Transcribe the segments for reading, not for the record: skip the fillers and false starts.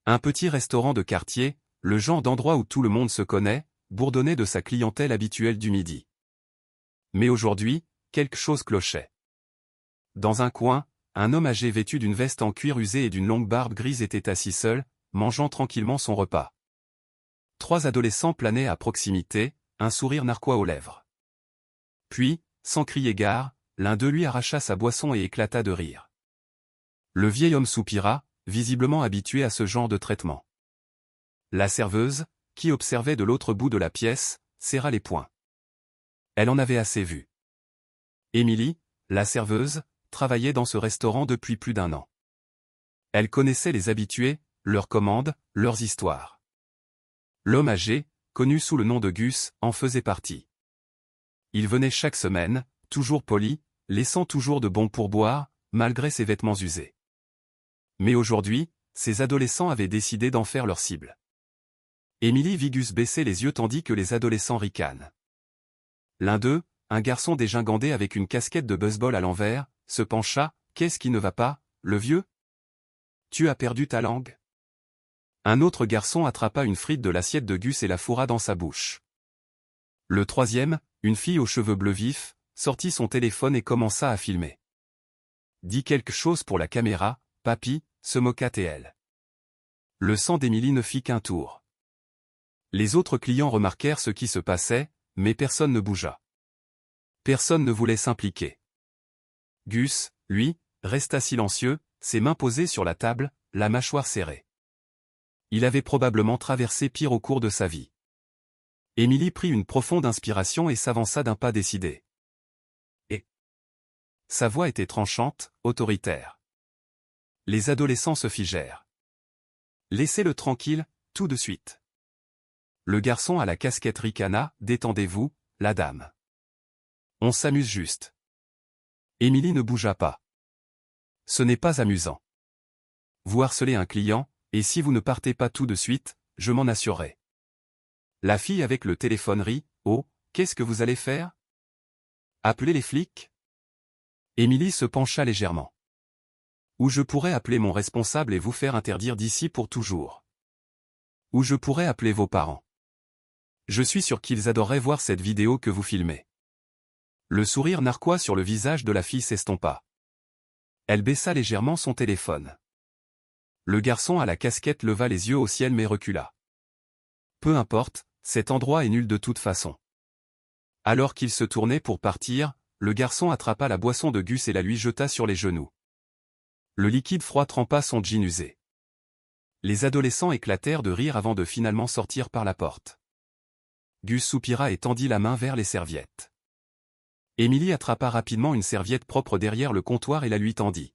Un petit restaurant de quartier, le genre d'endroit où tout le monde se connaît, bourdonnait de sa clientèle habituelle du midi. Mais aujourd'hui, quelque chose clochait. Dans un coin, un homme âgé vêtu d'une veste en cuir usé et d'une longue barbe grise était assis seul, mangeant tranquillement son repas. 3 adolescents planaient à proximité, un sourire narquois aux lèvres. Puis, sans crier gare, l'un d'eux lui arracha sa boisson et éclata de rire. Le vieil homme soupira, visiblement habitué à ce genre de traitement. La serveuse, qui observait de l'autre bout de la pièce, serra les poings. Elle en avait assez vu. Émilie, la serveuse, travaillait dans ce restaurant depuis plus d'1 an. Elle connaissait les habitués, leurs commandes, leurs histoires. L'homme âgé, connu sous le nom de Gus, en faisait partie. Il venait chaque semaine, toujours poli, laissant toujours de bons pourboires, malgré ses vêtements usés. Mais aujourd'hui, ces adolescents avaient décidé d'en faire leur cible. Émilie vit Gus baisser les yeux tandis que les adolescents ricanent. L'un d'eux, un garçon dégingandé avec une casquette de baseball à l'envers, se pencha. « Qu'est-ce qui ne va pas, le vieux? Tu as perdu ta langue ?» Un autre garçon attrapa une frite de l'assiette de Gus et la fourra dans sa bouche. Le troisième, une fille aux cheveux bleus vifs, sortit son téléphone et commença à filmer. « Dis quelque chose pour la caméra, papy », se moqua-t-elle. Le sang d'Émilie ne fit qu'un tour. Les autres clients remarquèrent ce qui se passait, mais personne ne bougea. Personne ne voulait s'impliquer. Gus, lui, resta silencieux, ses mains posées sur la table, la mâchoire serrée. Il avait probablement traversé pire au cours de sa vie. Émilie prit une profonde inspiration et s'avança d'un pas décidé. Et sa voix était tranchante, autoritaire. Les adolescents se figèrent. Laissez-le tranquille, tout de suite. Le garçon à la casquette ricana, détendez-vous, la dame. On s'amuse juste. Émilie ne bougea pas. Ce n'est pas amusant. Vous harcelez un client, et si vous ne partez pas tout de suite, je m'en assurerai. La fille avec le téléphone rit. Oh, qu'est-ce que vous allez faire? Appeler les flics? Émilie se pencha légèrement. Ou je pourrais appeler mon responsable et vous faire interdire d'ici pour toujours. Ou je pourrais appeler vos parents. Je suis sûr qu'ils adoreraient voir cette vidéo que vous filmez. Le sourire narquois sur le visage de la fille s'estompa. Elle baissa légèrement son téléphone. Le garçon à la casquette leva les yeux au ciel mais recula. Peu importe, cet endroit est nul de toute façon. Alors qu'il se tournait pour partir, le garçon attrapa la boisson de Gus et la lui jeta sur les genoux. Le liquide froid trempa son jean usé. Les adolescents éclatèrent de rire avant de finalement sortir par la porte. Gus soupira et tendit la main vers les serviettes. Émilie attrapa rapidement une serviette propre derrière le comptoir et la lui tendit.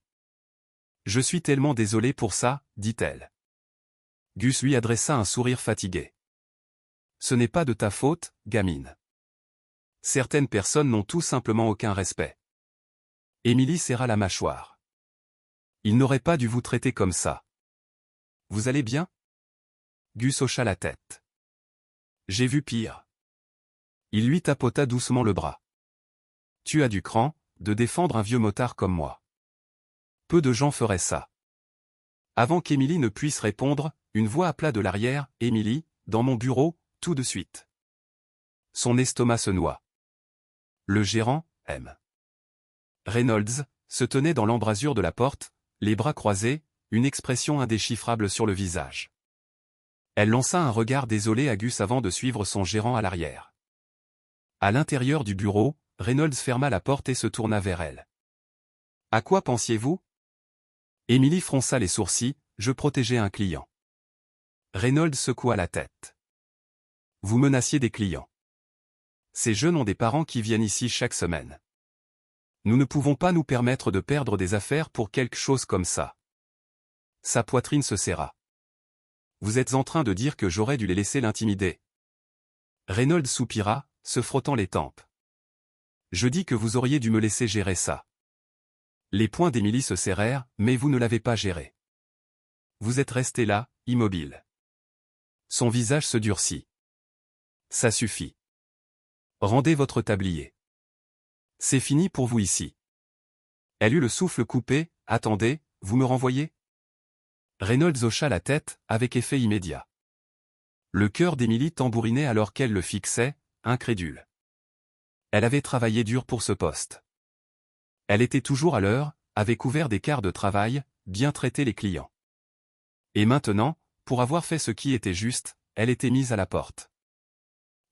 « Je suis tellement désolée pour ça, dit-elle. Gus lui adressa un sourire fatigué. « Ce n'est pas de ta faute, gamine. Certaines personnes n'ont tout simplement aucun respect. » Émilie serra la mâchoire. « Il n'aurait pas dû vous traiter comme ça. Vous allez bien? » Gus hocha la tête. « J'ai vu pire. » Il lui tapota doucement le bras. « Tu as du cran, de défendre un vieux motard comme moi. Peu de gens feraient ça. » Avant qu'Émilie ne puisse répondre, une voix appela de l'arrière, « Émilie, dans mon bureau, tout de suite. » Son estomac se noua. Le gérant, M. Reynolds, se tenait dans l'embrasure de la porte, les bras croisés, une expression indéchiffrable sur le visage. Elle lança un regard désolé à Gus avant de suivre son gérant à l'arrière. À l'intérieur du bureau, Reynolds ferma la porte et se tourna vers elle. « À quoi pensiez-vous » Émilie fronça les sourcils, « Je protégeais un client. » Reynolds secoua la tête. « Vous menaciez des clients. Ces jeunes ont des parents qui viennent ici chaque semaine. Nous ne pouvons pas nous permettre de perdre des affaires pour quelque chose comme ça. » Sa poitrine se serra. « Vous êtes en train de dire que j'aurais dû les laisser l'intimider. » Reynolds soupira, se frottant les tempes. « Je dis que vous auriez dû me laisser gérer ça. » Les poings d'Émilie se serrèrent, mais vous ne l'avez pas géré. Vous êtes resté là, immobile. Son visage se durcit. Ça suffit. Rendez votre tablier. C'est fini pour vous ici. Elle eut le souffle coupé, attendez, vous me renvoyez? Reynolds hocha la tête, avec effet immédiat. Le cœur d'Émilie tambourinait alors qu'elle le fixait, incrédule. Elle avait travaillé dur pour ce poste. Elle était toujours à l'heure, avait couvert des quarts de travail, bien traité les clients. Et maintenant, pour avoir fait ce qui était juste, elle était mise à la porte.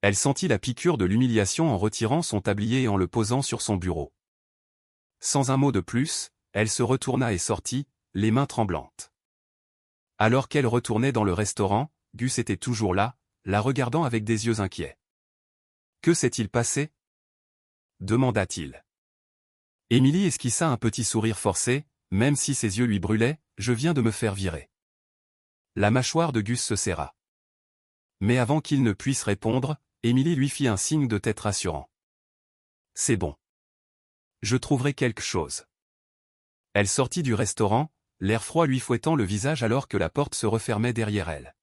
Elle sentit la piqûre de l'humiliation en retirant son tablier et en le posant sur son bureau. Sans un mot de plus, elle se retourna et sortit, les mains tremblantes. Alors qu'elle retournait dans le restaurant, Gus était toujours là, la regardant avec des yeux inquiets. « Que s'est-il passé ?» demanda-t-il. Émilie esquissa un petit sourire forcé, même si ses yeux lui brûlaient. « Je viens de me faire virer. » La mâchoire de Gus se serra. Mais avant qu'il ne puisse répondre, Émilie lui fit un signe de tête rassurant. « C'est bon. Je trouverai quelque chose. » Elle sortit du restaurant, l'air froid lui fouettant le visage alors que la porte se refermait derrière elle.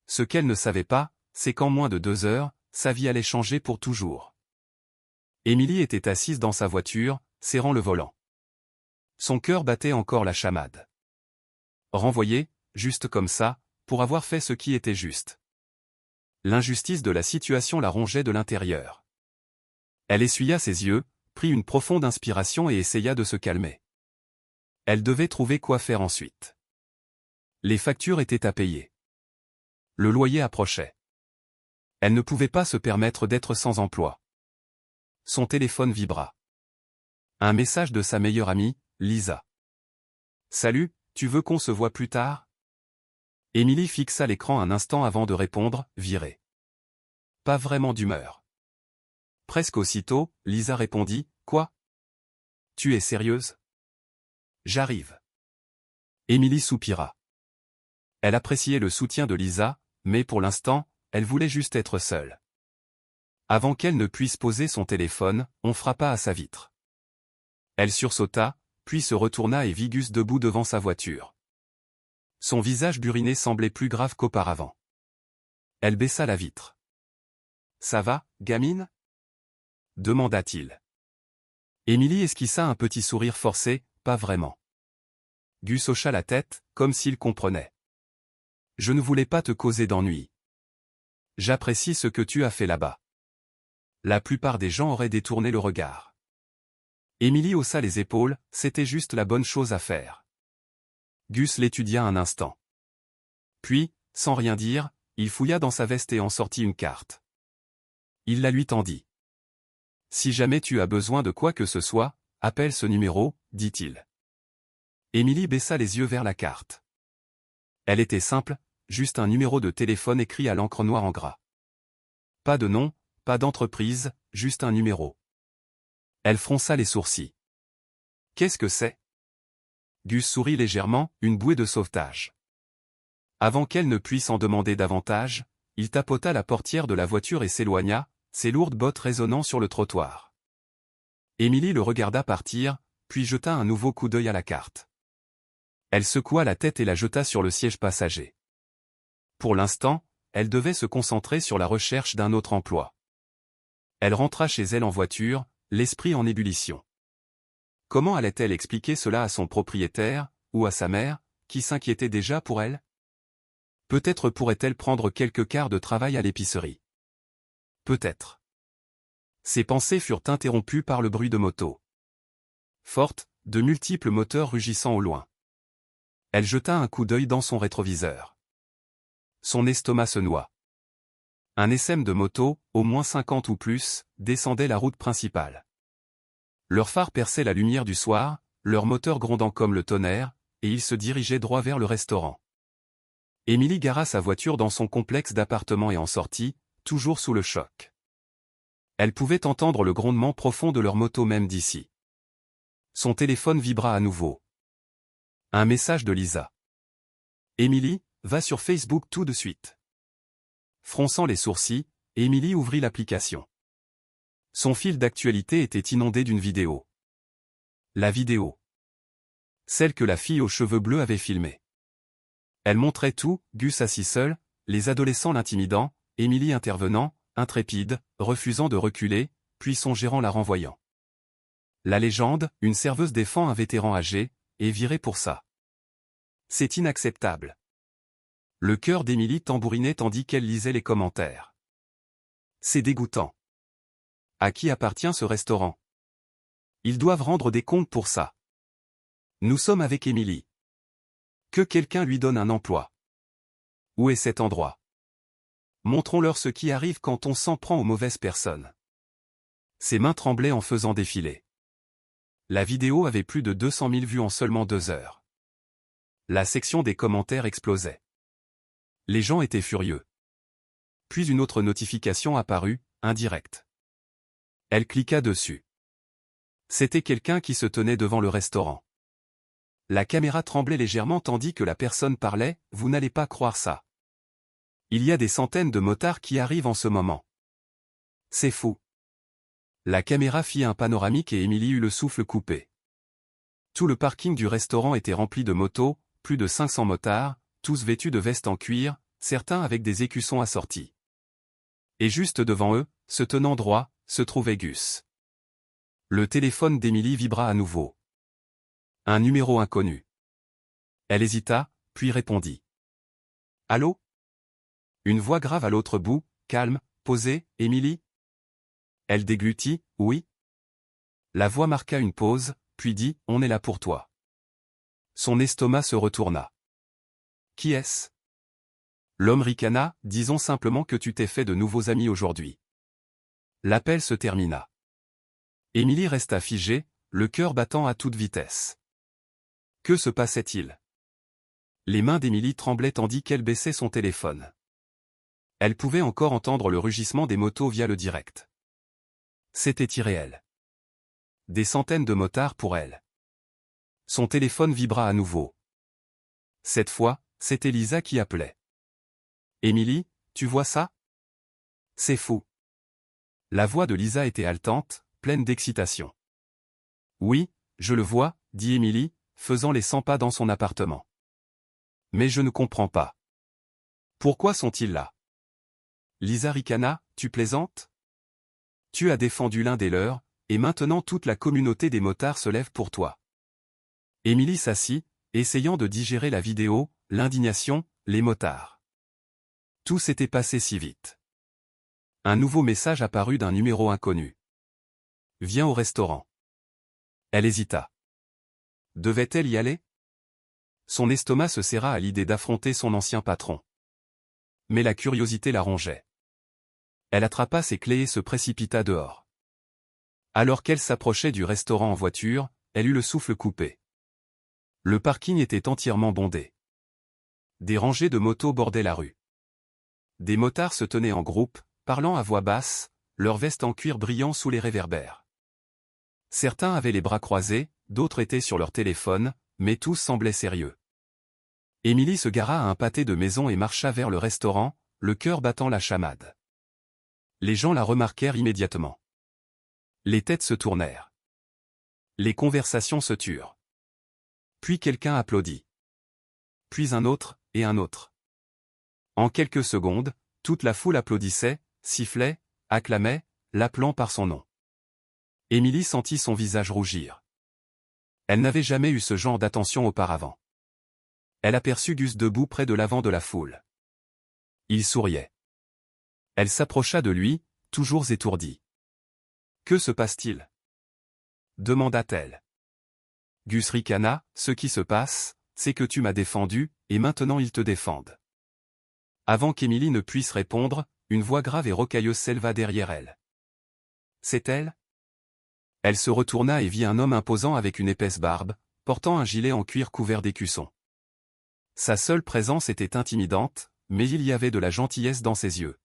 Ce qu'elle ne savait pas, c'est qu'en moins de 2 heures, sa vie allait changer pour toujours. Émilie était assise dans sa voiture, serrant le volant. Son cœur battait encore la chamade. Renvoyée, juste comme ça, pour avoir fait ce qui était juste. L'injustice de la situation la rongeait de l'intérieur. Elle essuya ses yeux, prit une profonde inspiration et essaya de se calmer. Elle devait trouver quoi faire ensuite. Les factures étaient à payer. Le loyer approchait. Elle ne pouvait pas se permettre d'être sans emploi. Son téléphone vibra. Un message de sa meilleure amie, Lisa. « Salut, tu veux qu'on se voit plus tard ?» Émilie fixa l'écran un instant avant de répondre, virée. Pas vraiment d'humeur. Presque aussitôt, Lisa répondit, « Quoi ? Tu es sérieuse ? J'arrive. » Émilie soupira. Elle appréciait le soutien de Lisa, mais pour l'instant, elle voulait juste être seule. Avant qu'elle ne puisse poser son téléphone, on frappa à sa vitre. Elle sursauta, puis se retourna et vit Gus debout devant sa voiture. Son visage buriné semblait plus grave qu'auparavant. Elle baissa la vitre. « Ça va, gamine ?» demanda-t-il. Émilie esquissa un petit sourire forcé, pas vraiment. Gus hocha la tête, comme s'il comprenait. « Je ne voulais pas te causer d'ennui. J'apprécie ce que tu as fait là-bas. » La plupart des gens auraient détourné le regard. Émilie haussa les épaules, c'était juste la bonne chose à faire. Gus l'étudia un instant. Puis, sans rien dire, il fouilla dans sa veste et en sortit une carte. Il la lui tendit. « Si jamais tu as besoin de quoi que ce soit, appelle ce numéro, » dit-il. Émilie baissa les yeux vers la carte. Elle était simple, juste un numéro de téléphone écrit à l'encre noire en gras. Pas de nom, pas d'entreprise, juste un numéro. Elle fronça les sourcils. « Qu'est-ce que c'est ?» Gus sourit légèrement, une bouée de sauvetage. Avant qu'elle ne puisse en demander davantage, il tapota la portière de la voiture et s'éloigna, ses lourdes bottes résonnant sur le trottoir. Émilie le regarda partir, puis jeta un nouveau coup d'œil à la carte. Elle secoua la tête et la jeta sur le siège passager. Pour l'instant, elle devait se concentrer sur la recherche d'un autre emploi. Elle rentra chez elle en voiture, l'esprit en ébullition. Comment allait-elle expliquer cela à son propriétaire, ou à sa mère, qui s'inquiétait déjà pour elle? Peut-être pourrait-elle prendre quelques quarts de travail à l'épicerie. Peut-être. Ses pensées furent interrompues par le bruit de moto. Forte, de multiples moteurs rugissant au loin. Elle jeta un coup d'œil dans son rétroviseur. Son estomac se noua. Un SM de moto, au moins 50 ou plus, descendait la route principale. Leurs phares perçaient la lumière du soir, leur moteur grondant comme le tonnerre, et ils se dirigeaient droit vers le restaurant. Émilie gara sa voiture dans son complexe d'appartements et en sortit, toujours sous le choc. Elle pouvait entendre le grondement profond de leur moto même d'ici. Son téléphone vibra à nouveau. Un message de Lisa. « Émilie, va sur Facebook tout de suite. » Fronçant les sourcils, Émilie ouvrit l'application. Son fil d'actualité était inondé d'une vidéo. La vidéo. Celle que la fille aux cheveux bleus avait filmée. Elle montrait tout, Gus assis seul, les adolescents l'intimidant, Émilie intervenant, intrépide, refusant de reculer, puis son gérant la renvoyant. La légende, une serveuse défend un vétéran âgé, est virée pour ça. C'est inacceptable. Le cœur d'Émilie tambourinait tandis qu'elle lisait les commentaires. C'est dégoûtant. À qui appartient ce restaurant? Ils doivent rendre des comptes pour ça. Nous sommes avec Émilie. Que quelqu'un lui donne un emploi. Où est cet endroit? Montrons-leur ce qui arrive quand on s'en prend aux mauvaises personnes. Ses mains tremblaient en faisant défiler. La vidéo avait plus de 200 000 vues en seulement 2 heures. La section des commentaires explosait. Les gens étaient furieux. Puis une autre notification apparut, indirect. Elle cliqua dessus. C'était quelqu'un qui se tenait devant le restaurant. La caméra tremblait légèrement tandis que la personne parlait, « Vous n'allez pas croire ça. Il y a des centaines de motards qui arrivent en ce moment. C'est fou. » La caméra fit un panoramique et Émilie eut le souffle coupé. Tout le parking du restaurant était rempli de motos, plus de 500 motards, tous vêtus de vestes en cuir, certains avec des écussons assortis. Et juste devant eux, se tenant droit, se trouvait Gus. Le téléphone d'Émilie vibra à nouveau. Un numéro inconnu. Elle hésita, puis répondit. « Allô ?» Une voix grave à l'autre bout, calme, posée, « Émilie ?» Elle déglutit, « Oui ?» La voix marqua une pause, puis dit, « On est là pour toi. » Son estomac se retourna. « Qui est-ce » L'homme ricana, « Disons simplement que tu t'es fait de nouveaux amis aujourd'hui. » L'appel se termina. Émilie resta figée, le cœur battant à toute vitesse. Que se passait-il? Les mains d'Émilie tremblaient tandis qu'elle baissait son téléphone. Elle pouvait encore entendre le rugissement des motos via le direct. C'était irréel. Des centaines de motards pour elle. Son téléphone vibra à nouveau. Cette fois, c'était Lisa qui appelait. « Émilie, tu vois ça? C'est fou. » La voix de Lisa était haletante, pleine d'excitation. « Oui, je le vois, » dit Émilie, faisant les 100 pas dans son appartement. « Mais je ne comprends pas. Pourquoi sont-ils là? » Lisa ricana, « Tu plaisantes? Tu as défendu l'un des leurs, et maintenant toute la communauté des motards se lève pour toi. » Émilie s'assit, essayant de digérer la vidéo, l'indignation, les motards. Tout s'était passé si vite. Un nouveau message apparut d'un numéro inconnu. « Viens au restaurant. » Elle hésita. Devait-elle y aller? Son estomac se serra à l'idée d'affronter son ancien patron. Mais la curiosité la rongeait. Elle attrapa ses clés et se précipita dehors. Alors qu'elle s'approchait du restaurant en voiture, elle eut le souffle coupé. Le parking était entièrement bondé. Des rangées de motos bordaient la rue. Des motards se tenaient en groupe, parlant à voix basse, leurs vestes en cuir brillant sous les réverbères. Certains avaient les bras croisés, d'autres étaient sur leur téléphone, mais tous semblaient sérieux. Émilie se gara à un pâté de maison et marcha vers le restaurant, le cœur battant la chamade. Les gens la remarquèrent immédiatement. Les têtes se tournèrent. Les conversations se turent. Puis quelqu'un applaudit. Puis un autre, et un autre. En quelques secondes, toute la foule applaudissait, sifflait, acclamait, l'appelant par son nom. Émilie sentit son visage rougir. Elle n'avait jamais eu ce genre d'attention auparavant. Elle aperçut Gus debout près de l'avant de la foule. Il souriait. Elle s'approcha de lui, toujours étourdie. « Que se passe-t-il » demanda-t-elle. Gus ricana, « Ce qui se passe, c'est que tu m'as défendu, et maintenant ils te défendent. » Avant qu'Émilie ne puisse répondre, une voix grave et rocailleuse s'éleva derrière elle. C'est elle? Elle se retourna et vit un homme imposant avec une épaisse barbe, portant un gilet en cuir couvert d'écussons. Sa seule présence était intimidante, mais il y avait de la gentillesse dans ses yeux.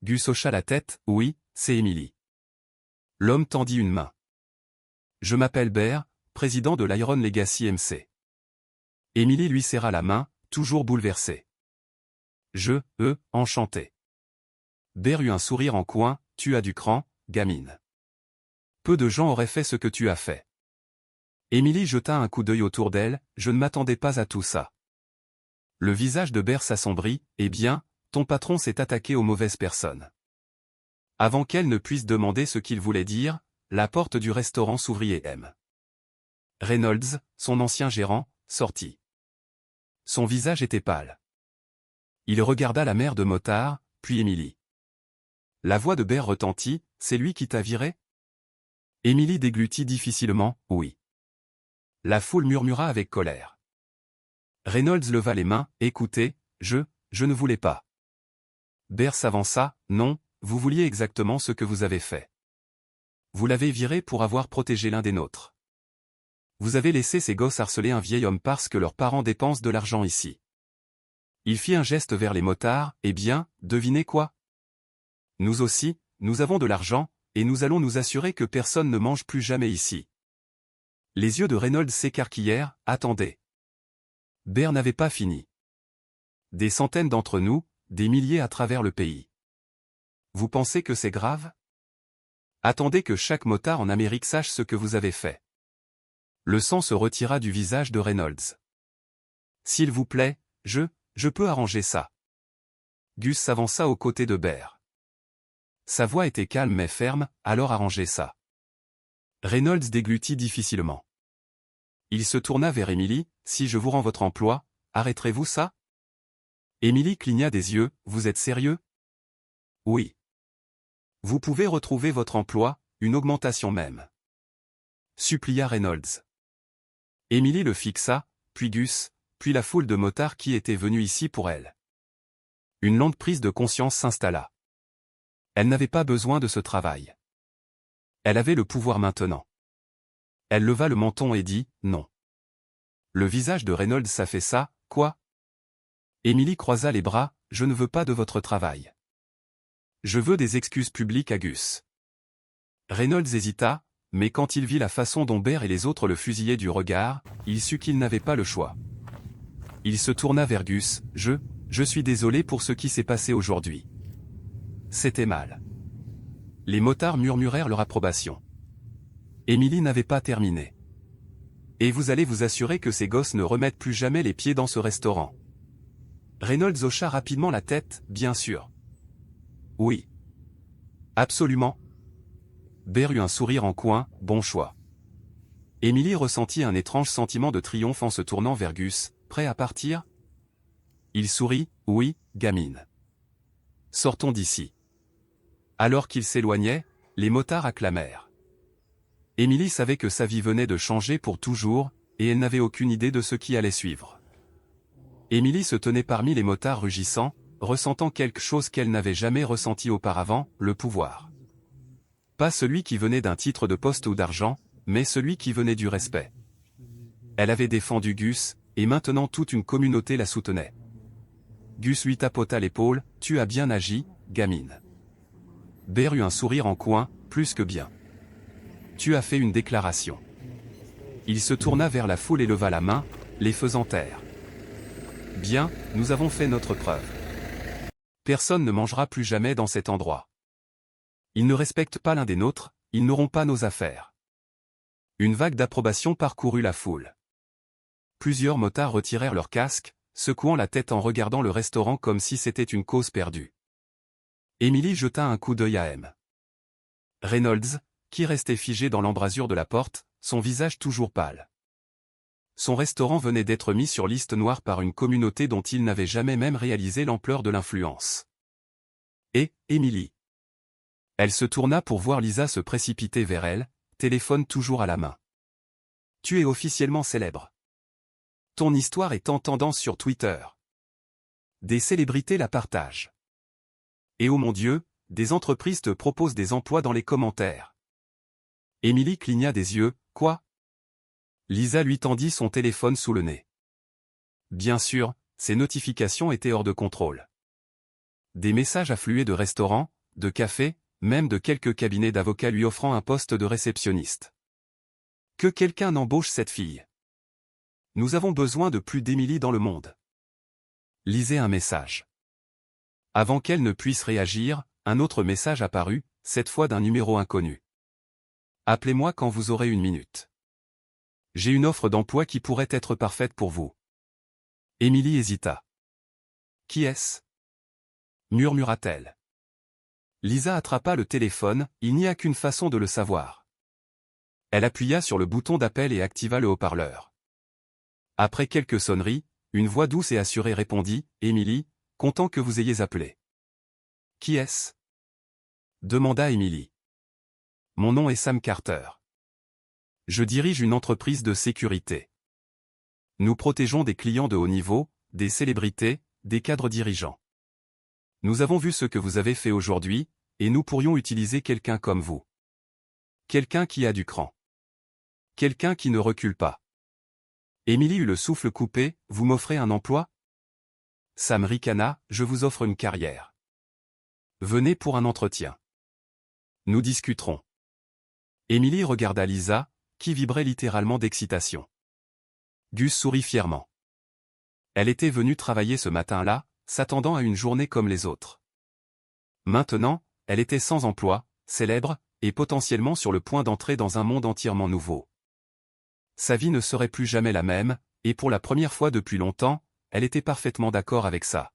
Gus hocha la tête, « Oui, c'est Émilie. » L'homme tendit une main. « Je m'appelle Bear, président de l'Iron Legacy MC. » Émilie lui serra la main, toujours bouleversée. « Enchanté. » Bear eut un sourire en coin, « Tu as du cran, gamine. Peu de gens auraient fait ce que tu as fait. » Émilie jeta un coup d'œil autour d'elle, « Je ne m'attendais pas à tout ça. » Le visage de Bear s'assombrit, « Eh bien, ton patron s'est attaqué aux mauvaises personnes. » Avant qu'elle ne puisse demander ce qu'il voulait dire, la porte du restaurant s'ouvrit et M. Reynolds, son ancien gérant, sortit. Son visage était pâle. Il regarda la mère de motard, puis Émilie. La voix de Bear retentit, « C'est lui qui t'a viré ?» Émilie déglutit difficilement, « Oui. » La foule murmura avec colère. Reynolds leva les mains, « Écoutez, je ne voulais pas. » Bear s'avança, « Non, vous vouliez exactement ce que vous avez fait. Vous l'avez viré pour avoir protégé l'un des nôtres. Vous avez laissé ces gosses harceler un vieil homme parce que leurs parents dépensent de l'argent ici. » Il fit un geste vers les motards, « Eh bien, devinez quoi? Nous aussi, nous avons de l'argent, et nous allons nous assurer que personne ne mange plus jamais ici. » Les yeux de Reynolds s'écarquillèrent, « Attendez. » Bear n'avait pas fini. Des centaines d'entre nous, des milliers à travers le pays. Vous pensez que c'est grave? Attendez que chaque motard en Amérique sache ce que vous avez fait. Le sang se retira du visage de Reynolds. S'il vous plaît, je peux arranger ça. Gus s'avança aux côtés de Bear. Sa voix était calme mais ferme, alors arrangez ça. Reynolds déglutit difficilement. Il se tourna vers Émilie, si je vous rends votre emploi, arrêterez-vous ça? Émilie cligna des yeux, vous êtes sérieux? Oui. Vous pouvez retrouver votre emploi, une augmentation même. Supplia Reynolds. Émilie le fixa, puis Gus, puis la foule de motards qui étaient venus ici pour elle. Une lente prise de conscience s'installa. Elle n'avait pas besoin de ce travail. Elle avait le pouvoir maintenant. Elle leva le menton et dit, non. Le visage de Reynolds s'affaissa, quoi? Émilie croisa les bras, je ne veux pas de votre travail. Je veux des excuses publiques à Gus. Reynolds hésita, mais quand il vit la façon dont Bear et les autres le fusillaient du regard, il sut qu'il n'avait pas le choix. Il se tourna vers Gus, je suis désolé pour ce qui s'est passé aujourd'hui. C'était mal. Les motards murmurèrent leur approbation. Émilie n'avait pas terminé. Et vous allez vous assurer que ces gosses ne remettent plus jamais les pieds dans ce restaurant. Reynolds hocha rapidement la tête, bien sûr. Oui. Absolument. Bear eut un sourire en coin, bon choix. Émilie ressentit un étrange sentiment de triomphe en se tournant vers Gus, prêt à partir? Il sourit, oui, gamine. Sortons d'ici. Alors qu'il s'éloignait, les motards acclamèrent. Émilie savait que sa vie venait de changer pour toujours, et elle n'avait aucune idée de ce qui allait suivre. Émilie se tenait parmi les motards rugissants, ressentant quelque chose qu'elle n'avait jamais ressenti auparavant, le pouvoir. Pas celui qui venait d'un titre de poste ou d'argent, mais celui qui venait du respect. Elle avait défendu Gus, et maintenant toute une communauté la soutenait. Gus lui tapota l'épaule, « Tu as bien agi, gamine. » Bear eut un sourire en coin, plus que bien. « Tu as fait une déclaration. » Il se tourna vers la foule et leva la main, les faisant taire. « Bien, nous avons fait notre preuve. Personne ne mangera plus jamais dans cet endroit. Ils ne respectent pas l'un des nôtres, ils n'auront pas nos affaires. » Une vague d'approbation parcourut la foule. Plusieurs motards retirèrent leurs casques, secouant la tête en regardant le restaurant comme si c'était une cause perdue. Émilie jeta un coup d'œil à M. Reynolds, qui restait figé dans l'embrasure de la porte, son visage toujours pâle. Son restaurant venait d'être mis sur liste noire par une communauté dont il n'avait jamais même réalisé l'ampleur de l'influence. Et, Émilie. Elle se tourna pour voir Lisa se précipiter vers elle, téléphone toujours à la main. Tu es officiellement célèbre. Ton histoire est en tendance sur Twitter. Des célébrités la partagent. Et oh mon Dieu, des entreprises te proposent des emplois dans les commentaires. Émilie cligna des yeux, quoi? Lisa lui tendit son téléphone sous le nez. Bien sûr, ses notifications étaient hors de contrôle. Des messages affluaient de restaurants, de cafés, même de quelques cabinets d'avocats lui offrant un poste de réceptionniste. Que quelqu'un embauche cette fille. Nous avons besoin de plus d'Émilie dans le monde. Lisez un message. Avant qu'elle ne puisse réagir, un autre message apparut, cette fois d'un numéro inconnu. Appelez-moi quand vous aurez une minute. J'ai une offre d'emploi qui pourrait être parfaite pour vous. Émilie hésita. Qui est-ce? Murmura-t-elle. Lisa attrapa le téléphone, il n'y a qu'une façon de le savoir. Elle appuya sur le bouton d'appel et activa le haut-parleur. Après quelques sonneries, Une voix douce et assurée répondit, « Émilie, content que vous ayez appelé. »« Qui est-ce » demanda Émilie. « Mon nom est Sam Carter. Je dirige une entreprise de sécurité. Nous protégeons des clients de haut niveau, des célébrités, des cadres dirigeants. Nous avons vu ce que vous avez fait aujourd'hui, et nous pourrions utiliser quelqu'un comme vous. Quelqu'un qui a du cran. Quelqu'un qui ne recule pas. » Émilie eut le souffle coupé, « Vous m'offrez un emploi ?» Sam ricana, « Je vous offre une carrière. Venez pour un entretien. Nous discuterons. » Émilie regarda Lisa, qui vibrait littéralement d'excitation. Gus sourit fièrement. Elle était venue travailler ce matin-là, s'attendant à une journée comme les autres. Maintenant, elle était sans emploi, célèbre, et potentiellement sur le point d'entrer dans un monde entièrement nouveau. Sa vie ne serait plus jamais la même, et pour la première fois depuis longtemps, elle était parfaitement d'accord avec ça.